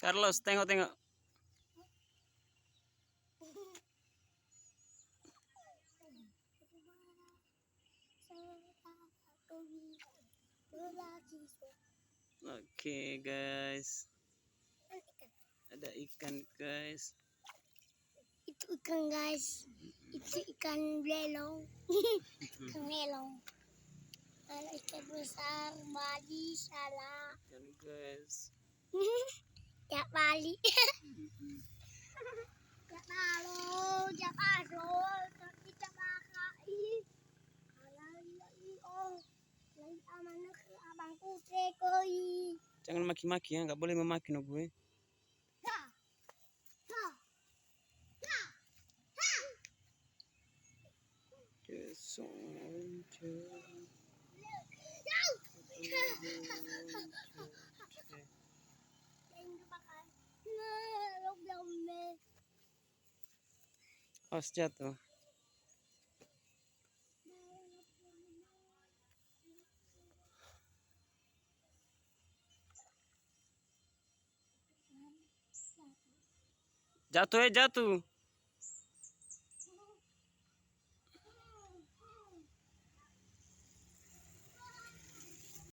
Carlos, tengok. Oke, guys. Ada ikan, guys. Itu ikan, guys. Itu ikan belong. Ikan melong. Ada ikan besar, bali, salah. Ikan, guys. Jak bali. Jak balo, jak asol, tapi jak bakai. Lagi amanah ke abangku trekoi. Jangan maki-maki ya, nggak boleh memaki no gue. Awas jatuh. Jatuh.